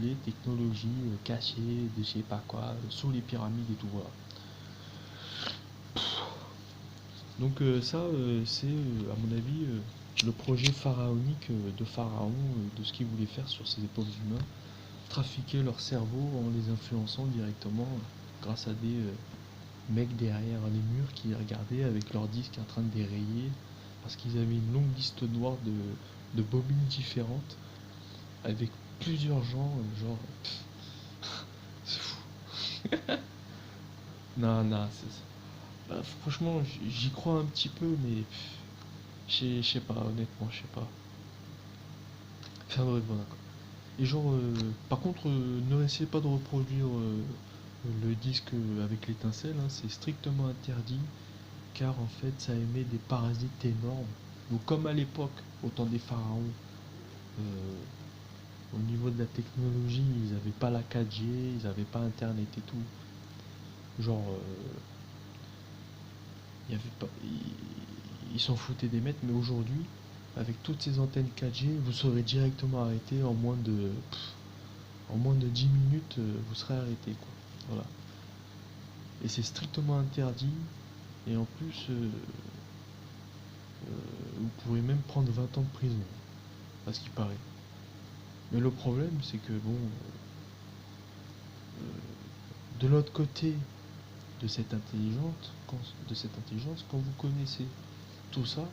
les technologies cachées, de je sais pas quoi, sous les pyramides et tout, voilà. Donc ça, c'est à mon avis le projet pharaonique de Pharaon, de ce qu'il voulait faire sur ces épaules humains, trafiquer leur cerveau en les influençant directement grâce à des mecs derrière les murs qui regardaient avec leur disque en train de dérayer parce qu'ils avaient une longue liste noire de bobines différentes avec plusieurs gens, genre c'est fou. Non, non, franchement, j'y crois un petit peu, mais je sais pas, honnêtement, je sais pas. Enfin bref, voilà quoi. Et genre, par contre, ne essayez pas de reproduire le disque avec l'étincelle, hein, c'est strictement interdit, car en fait, ça émet des parasites énormes. Donc, comme à l'époque, au temps des pharaons, au niveau de la technologie, ils n'avaient pas la 4G, ils n'avaient pas Internet et tout. Genre, il y avait pas, ils s'en foutaient des mètres, mais aujourd'hui, avec toutes ces antennes 4G, vous serez directement arrêté en moins de 10 minutes, vous serez arrêté, quoi. Voilà. Et c'est strictement interdit. Et en plus, vous pourrez même prendre 20 ans de prison, à ce qui paraît. Mais le problème, c'est que bon, de l'autre côté de cette intelligence, quand vous connaissez tout ça,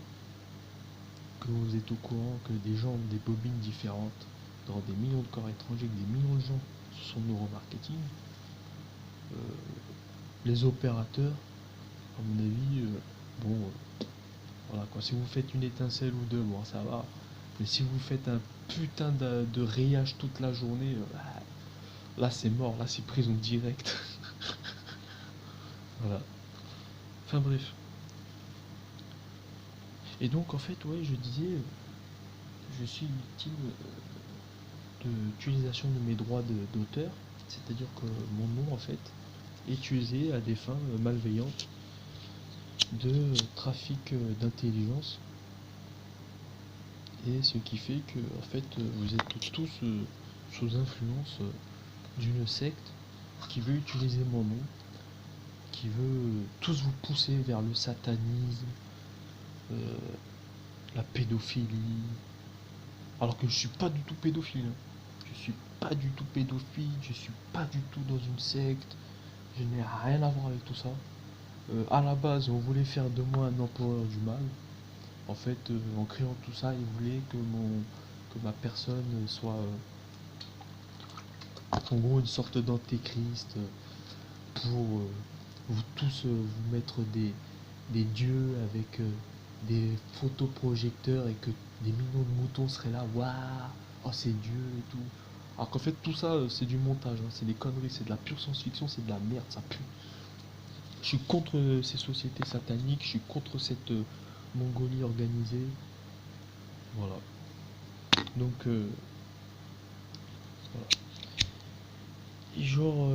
que vous êtes au courant que des gens ont des bobines différentes dans des millions de corps étrangers, que des millions de gens sur son neuromarketing, euh, les opérateurs, à mon avis, bon, voilà quoi. Si vous faites une étincelle ou deux, bon, ça va. Mais si vous faites un putain de rayage toute la journée, là c'est mort, là c'est prison directe. Voilà. Enfin bref. Et donc en fait, ouais, je disais, je suis victime de l'utilisation de mes droits d'auteur, c'est-à-dire que mon nom en fait est utilisé à des fins malveillantes de trafic d'intelligence, et ce qui fait que en fait vous êtes tous sous influence d'une secte qui veut utiliser mon nom, qui veut tous vous pousser vers le satanisme, euh, la pédophilie, alors que je suis pas du tout pédophile, hein. Je suis pas du tout pédophile, je suis pas du tout dans une secte, je n'ai rien à voir avec tout ça. À la base, on voulait faire de moi un empereur du mal. En fait, en créant tout ça, ils voulaient que ma personne soit En gros, une sorte d'antéchrist pour vous tous vous mettre des dieux avec des photoprojecteurs et que des millions de moutons seraient là, waouh, oh c'est Dieu et tout. Alors qu'en fait, tout ça, c'est du montage, hein, c'est des conneries, c'est de la pure science-fiction, c'est de la merde, ça pue. Je suis contre ces sociétés sataniques, je suis contre cette Mongolie organisée. Voilà. Donc, voilà. Et genre,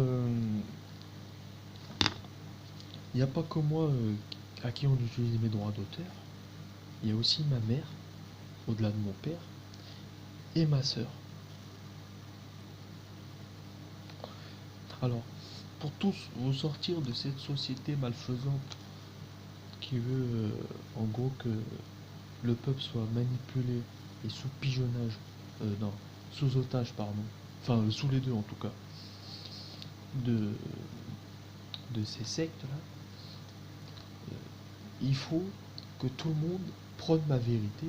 il n'y a pas que moi à qui on utilise mes droits d'auteur. Il y a aussi ma mère, au-delà de mon père, et ma sœur. Alors, pour tous vous sortir de cette société malfaisante qui veut en gros que le peuple soit manipulé et sous pigeonnage, non, sous otage, pardon, enfin sous les deux en tout cas, de, de ces sectes-là, il faut que tout le monde prône ma vérité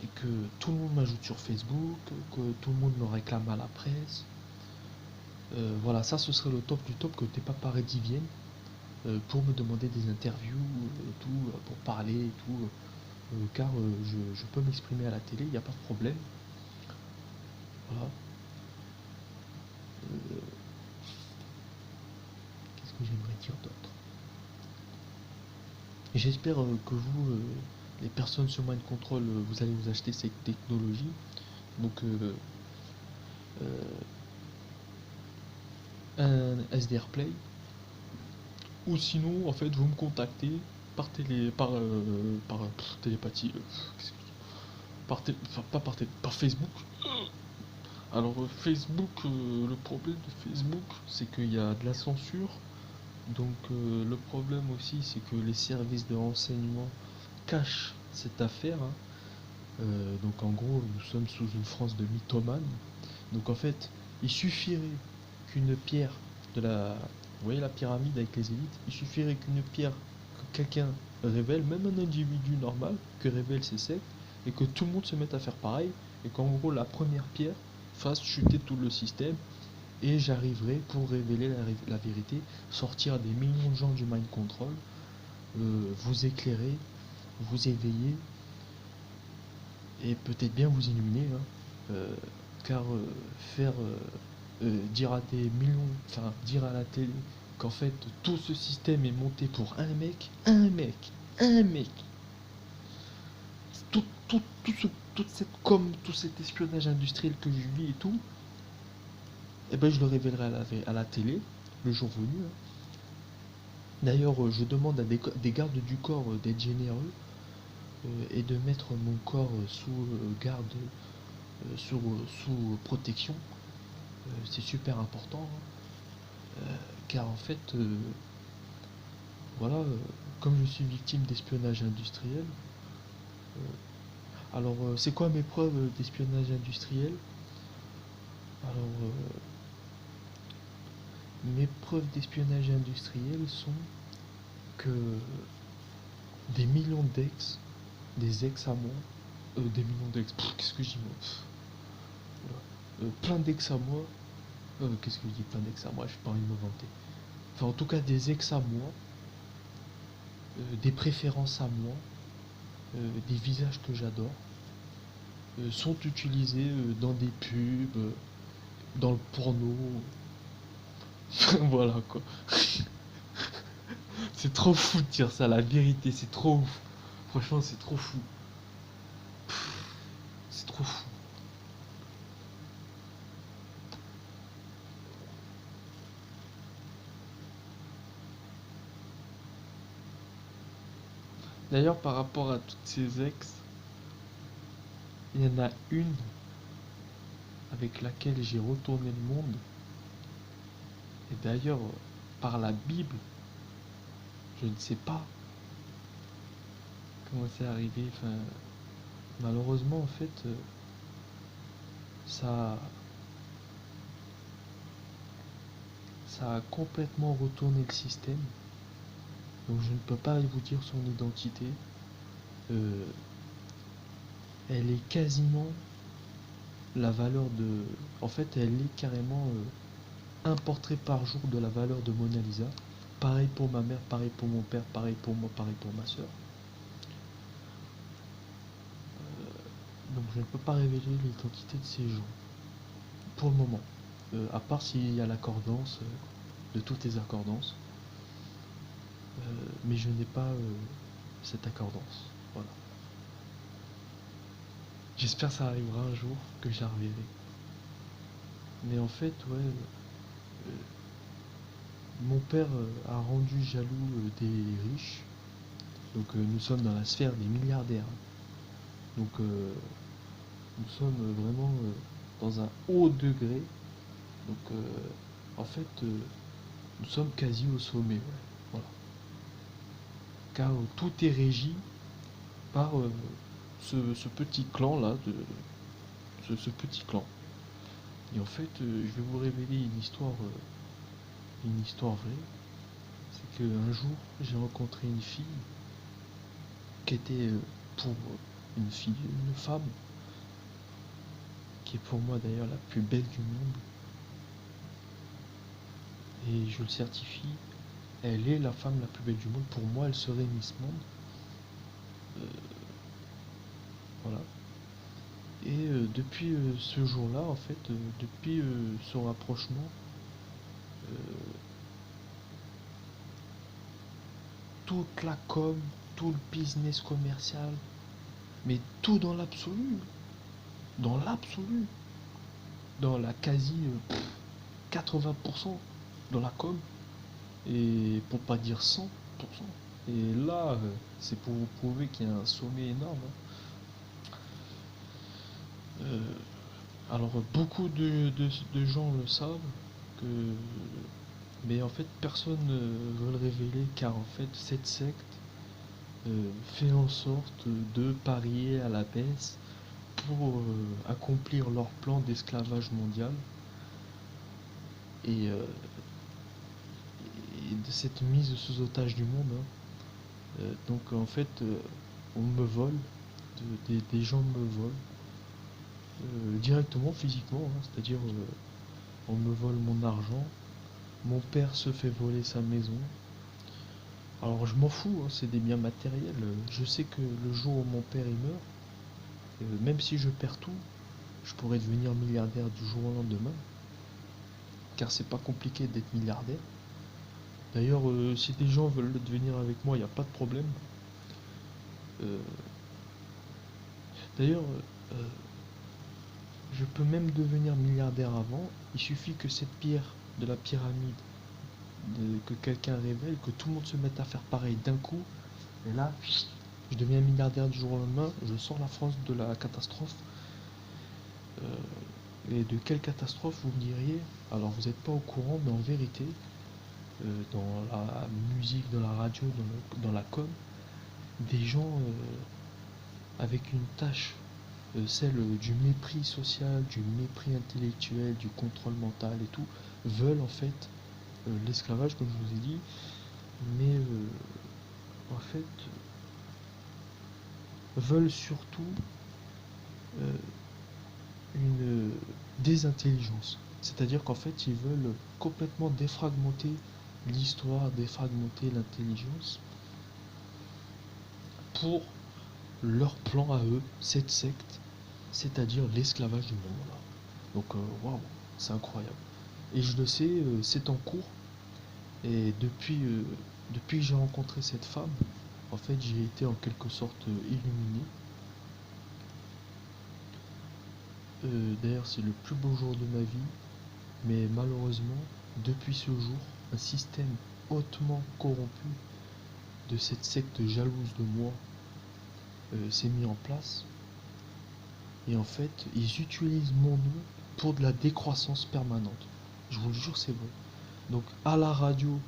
et que tout le monde m'ajoute sur Facebook, que tout le monde me réclame à la presse. Voilà, ça ce serait le top du top, que tes paparazzis viennent pour me demander des interviews et tout, pour parler et tout, car je peux m'exprimer à la télé, il n'y a pas de problème. Voilà. Euh, Qu'est-ce que j'aimerais dire d'autre? Et j'espère que vous, les personnes sur Mind Control, vous allez vous acheter cette technologie. Donc un SDR Play. Ou sinon, en fait, vous me contactez par télépathie. Enfin, pas par Facebook. Alors Facebook, le problème de Facebook, c'est qu'il y a de la censure. Donc le problème aussi, c'est que les services de renseignement cachent cette affaire, hein. Donc en gros, nous sommes sous une France de mythomanes. Donc en fait, il suffirait qu'une pierre de la... Vous voyez la pyramide avec les élites? Il suffirait qu'une pierre que quelqu'un révèle, même un individu normal, que révèle ses sectes, et que tout le monde se mette à faire pareil, et qu'en gros la première pierre fasse chuter tout le système, et j'arriverai pour révéler la vérité, sortir des millions de gens du mind control, vous éclairer, vous éveiller, et peut-être bien vous illuminer, hein. Car faire dire à des millions, enfin dire à la télé qu'en fait tout ce système est monté pour un mec, tout, toute cette com, tout cet espionnage industriel que je vis et tout, et ben je le révélerai à la télé le jour venu, hein. D'ailleurs, je demande à des gardes du corps d'être généreux et de mettre mon corps sous garde, sous protection. C'est super important, hein. Car en fait, voilà, comme je suis victime d'espionnage industriel, alors c'est quoi mes preuves d'espionnage industriel? Alors, mes preuves d'espionnage industriel sont que des millions d'ex, des ex à moi, des millions d'ex, qu'est-ce que je dis moi? Plein d'ex à moi, qu'est-ce que je dis plein d'ex à moi? J'ai pas envie de me vanter. Enfin, en tout cas, des ex à moi, des préférences à moi, des visages que j'adore, sont utilisés dans des pubs, dans le porno. Voilà quoi. C'est trop fou de dire ça, la vérité, c'est trop ouf. Franchement, c'est trop fou. C'est trop fou. D'ailleurs, par rapport à toutes ces ex, il y en a une avec laquelle j'ai retourné le monde. Et d'ailleurs, par la Bible, je ne sais pas comment c'est arrivé. Enfin, malheureusement, en fait, ça, ça a complètement retourné le système. Donc je ne peux pas vous dire son identité. Euh, Elle est quasiment la valeur de... En fait, elle est carrément un portrait par jour de la valeur de Mona Lisa. Pareil pour ma mère, pareil pour mon père, pareil pour moi, pareil pour ma soeur. Donc je ne peux pas révéler l'identité de ces gens, pour le moment. À part s'il y a l'accordance, de toutes les accordances. Mais je n'ai pas cette accordance. Voilà. J'espère que ça arrivera un jour, que je la reverrai. Mais en fait, ouais, mon père a rendu jaloux des riches. Donc nous sommes dans la sphère des milliardaires. Donc nous sommes vraiment dans un haut degré. Donc en fait, nous sommes quasi au sommet. Ouais. Voilà. Car tout est régi par ce petit clan là, ce petit clan. Et en fait, je vais vous révéler une histoire vraie. C'est qu'un jour, j'ai rencontré une fille qui était pour une femme, qui est pour moi d'ailleurs la plus belle du monde. Et je le certifie, elle est la femme la plus belle du monde. Pour moi, elle serait Miss Monde. Voilà. Et depuis ce jour-là, en fait, depuis son rapprochement, euh, toute la com, tout le business commercial, mais tout dans l'absolu, dans la quasi 80% dans la com, et pour pas dire 100%. Et là, c'est pour vous prouver qu'il y a un sommet énorme. Euh, alors, beaucoup de gens le savent, que... mais en fait, personne ne veut le révéler, car en fait, cette secte fait en sorte de parier à la baisse pour accomplir leur plan d'esclavage mondial. Et, et de cette mise sous otage du monde, hein. Donc en fait, on me vole, des gens me volent, directement physiquement, hein. C'est-à-dire on me vole mon argent, mon père se fait voler sa maison. Alors je m'en fous, hein, c'est des biens matériels. Je sais que le jour où mon père il meurt, même si je perds tout, je pourrais devenir milliardaire du jour au lendemain, car c'est pas compliqué d'être milliardaire. D'ailleurs, si des gens veulent le devenir avec moi, il n'y a pas de problème. Euh, D'ailleurs, euh, je peux même devenir milliardaire avant. Il suffit que cette pierre de la pyramide, que quelqu'un révèle, que tout le monde se mette à faire pareil d'un coup. Et là, je deviens milliardaire du jour au lendemain. Je sors la France de la catastrophe. Et de quelle catastrophe vous me diriez? Alors vous n'êtes pas au courant, mais en vérité, dans la musique, dans la radio, dans la com, des gens avec une tâche, celle du mépris social, du mépris intellectuel, du contrôle mental et tout, veulent en fait l'esclavage, comme je vous ai dit, mais en fait veulent surtout euh, une désintelligence. C'est-à-dire qu'en fait, ils veulent complètement défragmenter l'histoire, défragmenter l'intelligence pour leur plan à eux, cette secte, c'est-à-dire l'esclavage du monde. Voilà. Donc, waouh, c'est incroyable. Et je le sais, c'est en cours. Et depuis que j'ai rencontré cette femme, en fait, j'ai été en quelque sorte illuminé. D'ailleurs, c'est le plus beau jour de ma vie. Mais malheureusement, depuis ce jour, un système hautement corrompu de cette secte jalouse de moi s'est mis en place. Et en fait, ils utilisent mon nom pour de la décroissance permanente. Je vous le jure, c'est vrai. Donc à la radio,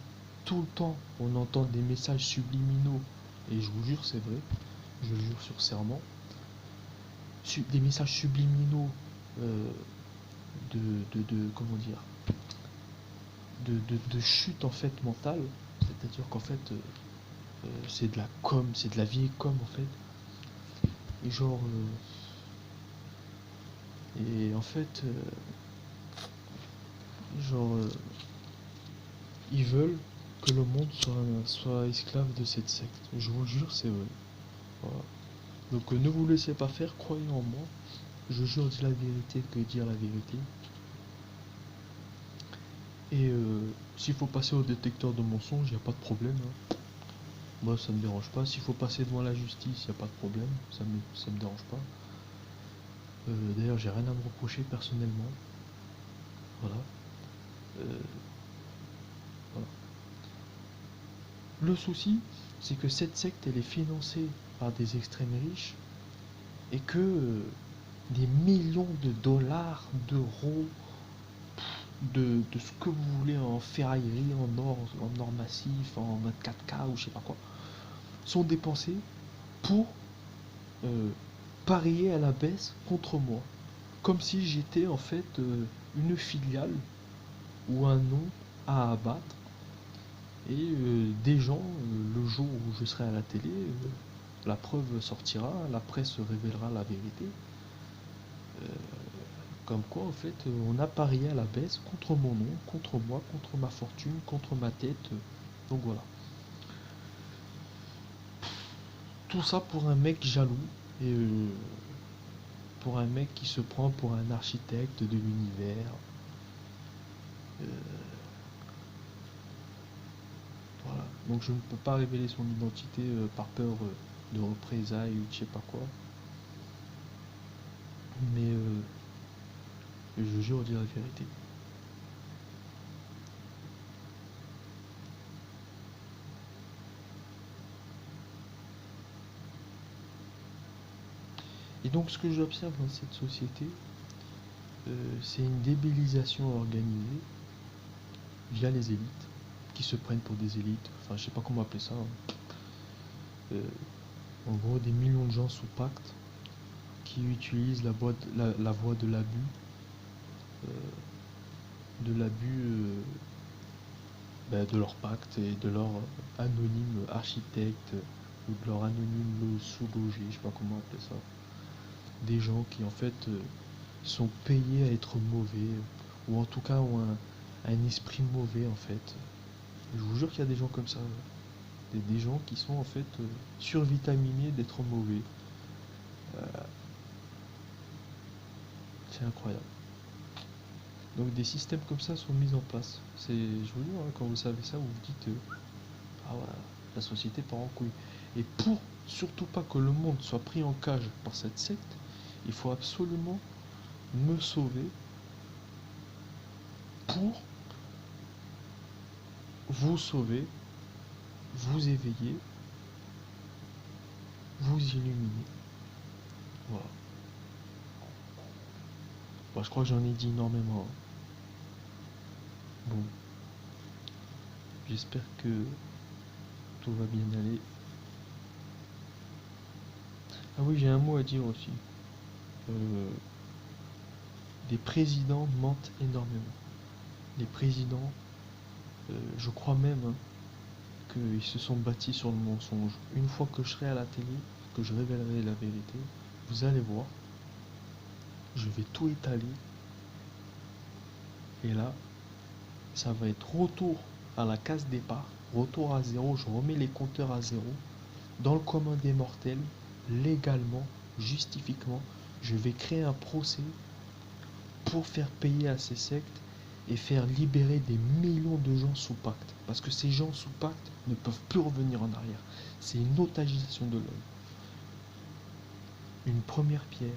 tout le temps, on entend des messages subliminaux. Et je vous jure, c'est vrai. Je le jure sur serment. Des messages subliminaux euh, comment dire, de chute en fait mentale. C'est-à-dire qu'en fait, c'est de la com, c'est de la vieille com en fait. Et genre, Et en fait, genre, ils veulent que le monde soit esclave de cette secte. Je vous le jure, c'est vrai. Voilà. Donc ne vous laissez pas faire, croyez en moi. Je jure dire la vérité que dire la vérité. Et s'il faut passer au détecteur de mensonges, il n'y a pas de problème, hein. Moi, ça me dérange pas. S'il faut passer devant la justice, il n'y a pas de problème. Ça me dérange pas. D'ailleurs, j'ai rien à me reprocher personnellement. Voilà. Euh, voilà. Le souci, c'est que cette secte, elle est financée par des extrêmes riches et que des millions de dollars, d'euros, de ce que vous voulez en ferraillerie, en or massif, en 24K ou je sais pas quoi, sont dépensés pour euh, parier à la baisse contre moi. Comme si j'étais en fait une filiale ou un nom à abattre. Et des gens, le jour où je serai à la télé, la preuve sortira, la presse révélera la vérité. Euh, Comme quoi, en fait, on a parié à la baisse contre mon nom, contre moi, contre ma fortune, contre ma tête. Donc voilà. Tout ça pour un mec jaloux et pour un mec qui se prend pour un architecte de l'univers. Euh, voilà. Donc je ne peux pas révéler son identité par peur de représailles ou de je sais pas quoi. Mais je jure dire la vérité. Et donc ce que j'observe dans cette société, c'est une débilisation organisée via les élites, qui se prennent pour des élites, enfin je sais pas comment appeler ça, hein. Euh, En gros des millions de gens sous pacte qui utilisent la voie de l'abus de leur pacte et de leur anonyme architecte ou de leur anonyme sous-logé, je sais pas comment appeler ça. Des gens qui en fait sont payés à être mauvais, ou en tout cas ont un esprit mauvais en fait. Je vous jure qu'il y a des gens comme ça, des gens qui sont en fait survitaminés d'être mauvais. C'est incroyable. Donc des systèmes comme ça sont mis en place. Je vous jure, hein, quand vous savez ça, vous vous dites ah ouais, la société part en couille. Et pour surtout pas que le monde soit pris en cage par cette secte, il faut absolument me sauver pour vous sauver, vous éveiller, vous illuminer. Voilà. Bon, je crois que j'en ai dit énormément, hein. Bon, j'espère que tout va bien aller. Ah oui, j'ai un mot à dire aussi. Euh, les présidents mentent énormément. Les présidents, je crois même, hein, qu'ils se sont bâtis sur le mensonge. Une fois que je serai à la télé, que je révélerai la vérité, vous allez voir, je vais tout étaler. Et là, ça va être retour à la case départ, retour à zéro, je remets les compteurs à zéro. Dans le commun des mortels, légalement, justifiquement, je vais créer un procès pour faire payer à ces sectes et faire libérer des millions de gens sous pacte. Parce que ces gens sous pacte ne peuvent plus revenir en arrière. C'est une otagisation de l'homme. Une première pierre